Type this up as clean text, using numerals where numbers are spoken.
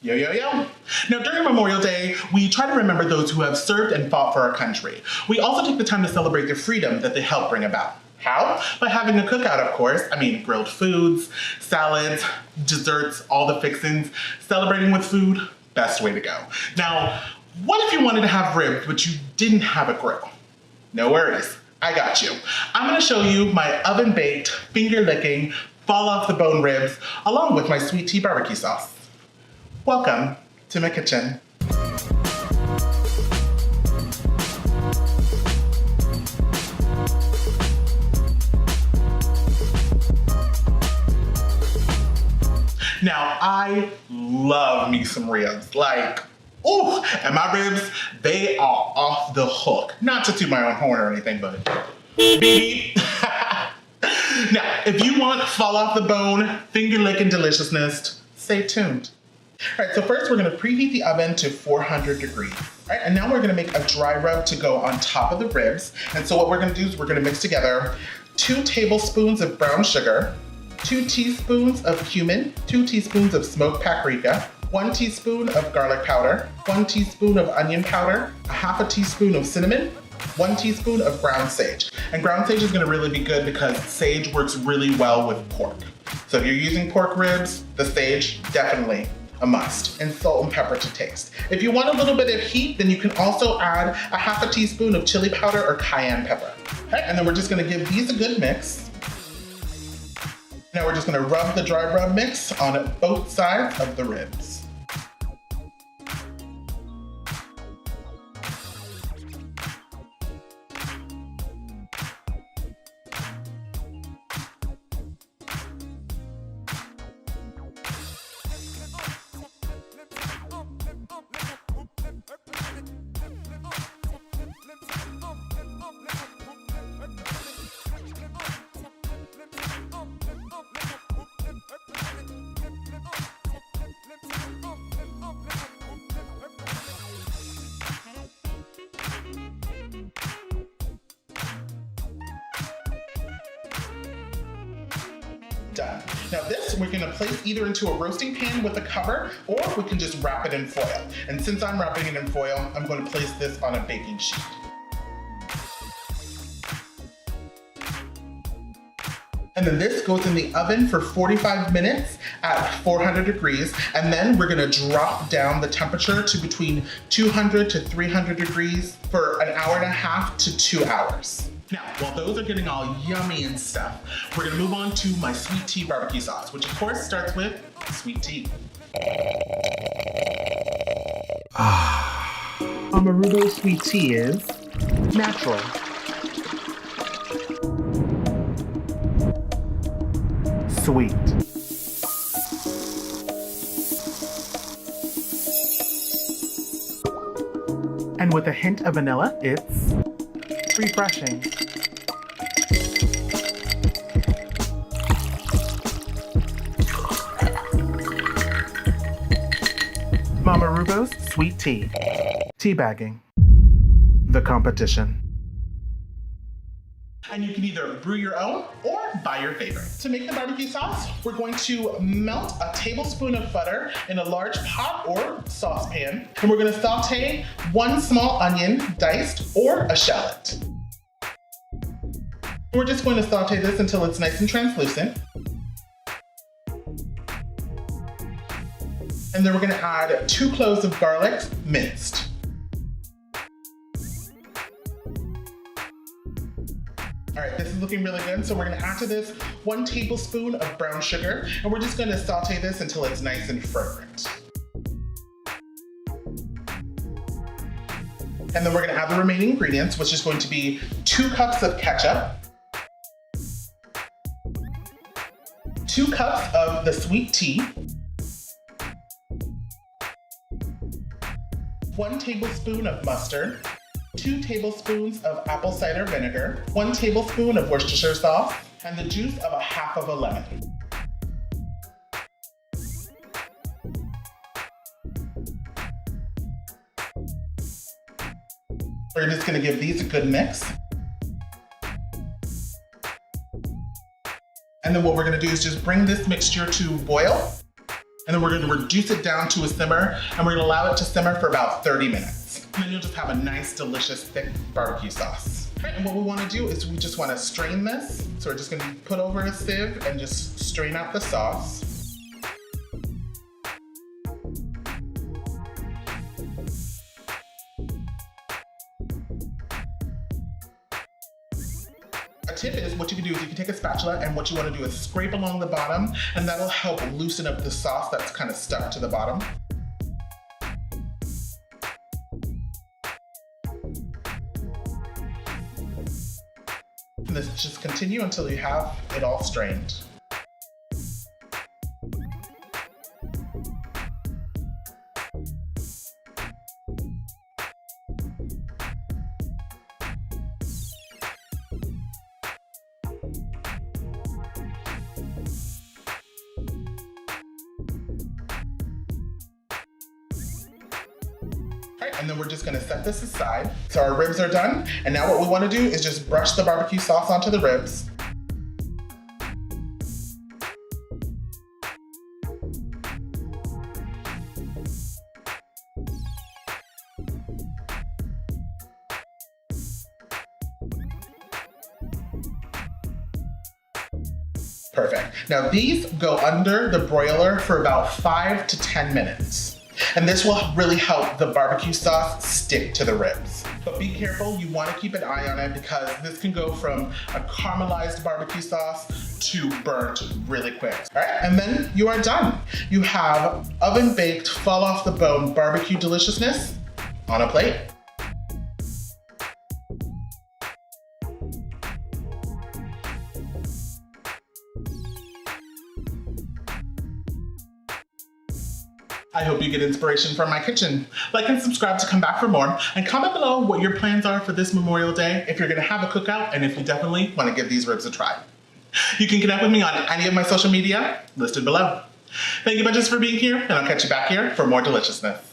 Yo, yo, yo. Now, during Memorial Day, we try to remember those who have served and fought for our country. We also take the time to celebrate the freedom that they helped bring about. How? By having a cookout, of course. I mean, grilled foods, salads, desserts, all the fixings. Celebrating with food, best way to go. Now, what if you wanted to have ribs, but you didn't have a grill? No worries, I got you. I'm gonna show you my oven-baked, finger-licking, fall-off-the-bone ribs, along with my sweet tea barbecue sauce. Welcome to my kitchen. Now, I love me some ribs. Like, ooh, and my ribs, they are off the hook. Not to toot my own horn or anything, but beep beep. Now, if you want fall off the bone, finger licking deliciousness, stay tuned. All right, so first we're gonna preheat the oven to 400 degrees. All right, and now we're gonna make a dry rub to go on top of the ribs. And so what we're gonna do is we're gonna mix together 2 tablespoons of brown sugar, 2 teaspoons of cumin, 2 teaspoons of smoked paprika, 1 teaspoon of garlic powder, 1 teaspoon of onion powder, a half a teaspoon of cinnamon, 1 teaspoon of ground sage. And ground sage is gonna really be good because sage works really well with pork. So if you're using pork ribs, the sage, definitely a must, and salt and pepper to taste. If you want a little bit of heat, then you can also add a half a teaspoon of chili powder or cayenne pepper. Okay, and then we're just gonna give these a good mix. Now we're just gonna rub the dry rub mix on both sides of the ribs. Done. Now this, we're gonna place either into a roasting pan with a cover, or we can just wrap it in foil. And since I'm wrapping it in foil, I'm gonna place this on a baking sheet. And then this goes in the oven for 45 minutes at 400 degrees. And then we're gonna drop down the temperature to between 200 to 300 degrees for an hour and a half to 2 hours. Now, while those are getting all yummy and stuff, we're gonna move on to my sweet tea barbecue sauce, which of course starts with sweet tea. Reubo sweet tea is natural, sweet, and with a hint of vanilla, it's refreshing. Mama Reubo's sweet tea. Teabagging. The competition. And you can either brew your own or buy your favorite. To make the barbecue sauce, we're going to melt a tablespoon of butter in a large pot or saucepan, and we're gonna saute 1 small onion, diced, or a shallot. We're just going to saute this until it's nice and translucent. And then we're gonna add 2 cloves of garlic, minced. All right, this is looking really good. So we're gonna add to this 1 tablespoon of brown sugar, and we're just gonna saute this until it's nice and fragrant. And then we're gonna add the remaining ingredients, which is going to be 2 cups of ketchup, 2 cups of the sweet tea, 1 tablespoon of mustard, 2 tablespoons of apple cider vinegar, 1 tablespoon of Worcestershire sauce, and the juice of a half of a lemon. We're just gonna give these a good mix. And then what we're gonna do is just bring this mixture to boil. And then we're gonna reduce it down to a simmer, and we're gonna allow it to simmer for about 30 minutes. And then you'll just have a nice, delicious, thick barbecue sauce. Right, and what we wanna do is we just wanna strain this. So we're just gonna put over a sieve and just strain out the sauce. A tip is what you can do is you can take a spatula, and what you want to do is scrape along the bottom, and that'll help loosen up the sauce that's kind of stuck to the bottom. And this just continue until you have it all strained. And then we're just gonna set this aside. So our ribs are done. And now what we wanna do is just brush the barbecue sauce onto the ribs. Perfect. Now these go under the broiler for about 5 to 10 minutes. And this will really help the barbecue sauce stick to the ribs. But be careful, you want to keep an eye on it because this can go from a caramelized barbecue sauce to burnt really quick. All right, and then you are done. You have oven baked, fall off the bone barbecue deliciousness on a plate. I hope you get inspiration from my kitchen. Like and subscribe to come back for more, and comment below what your plans are for this Memorial Day, if you're gonna have a cookout, and if you definitely wanna give these ribs a try. You can connect with me on any of my social media listed below. Thank you bunches for being here, and I'll catch you back here for more deliciousness.